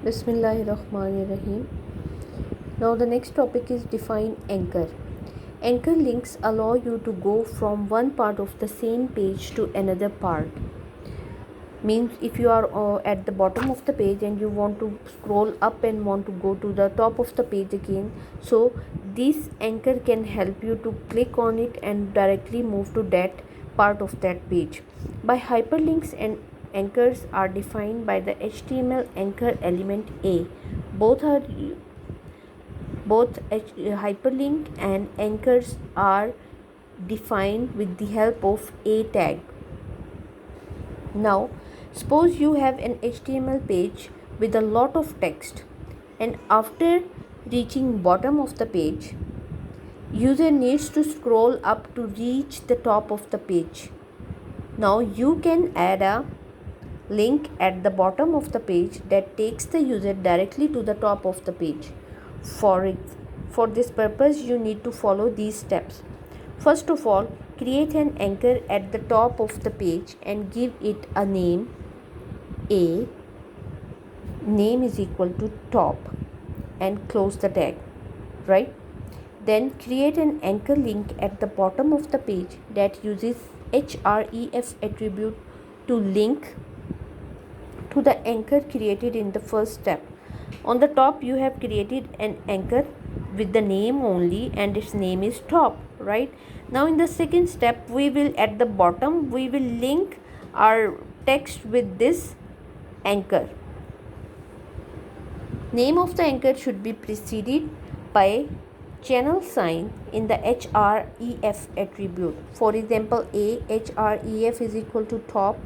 Bismillahirrahmanirrahim. Now the next topic is define anchor. Anchor links allow you to go from one part of the same page to another part. Means if you are at the bottom of the page and you want to scroll up and want to go to the top of the page again, so this anchor can help you to click on it and directly move to that part of that page. By hyperlinks and anchors are defined by the HTML anchor element A. Both hyperlink and anchors are defined with the help of A tag. Now suppose you have an HTML page with a lot of text, and after reaching bottom of the page, user needs to scroll up to reach the top of the page. Now you can add a link at the bottom of the page that takes the user directly to the top of the page. For this purpose, you need to follow these steps. First of all, create an anchor at the top of the page and give it a name. A name is equal to top and close the tag, right? Then create an anchor link at the bottom of the page that uses href attribute to link to the anchor created in the first step. On the top you have created an anchor with the name only and its name is top, right? Now in the second step, we will at the bottom we will link our text with this anchor. Name of the anchor should be preceded by channel sign in the href attribute. For example, href is equal to top,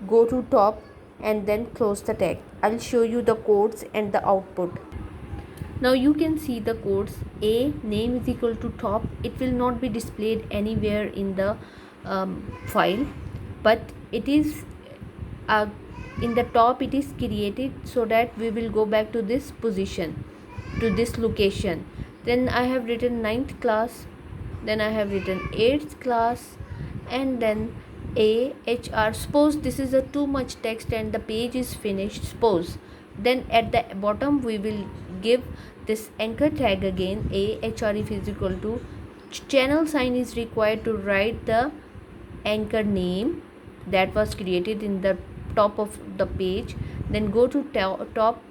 go to top and then close the tag. I'll show you the codes and the output. Now you can see the codes. A name is equal to top. It will not be displayed anywhere in the file, but it is in the top it is created so that we will go back to this position, to this location. Then I have written 9th class, then I have written 8th class, and then AHR. Suppose this is a too much text and the page is finished, suppose. Then at the bottom we will give this anchor tag again. AHRF is equal to channel sign is required to write the anchor name that was created in the top of the page. Then go to top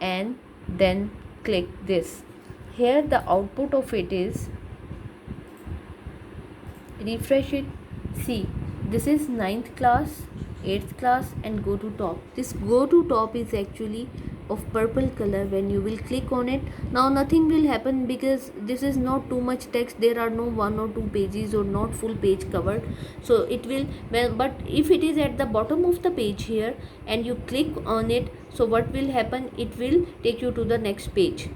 and then click this. Here the output of it is, refresh it, see this is 9th class, 8th class and go to top. This go to top is actually of purple color. When you will click on it, now nothing will happen because this is not too much text. There are no 1 or 2 pages or not full page covered, so it will, well, but if it is at the bottom of the page here and you click on it, so what will happen, it will take you to the next page.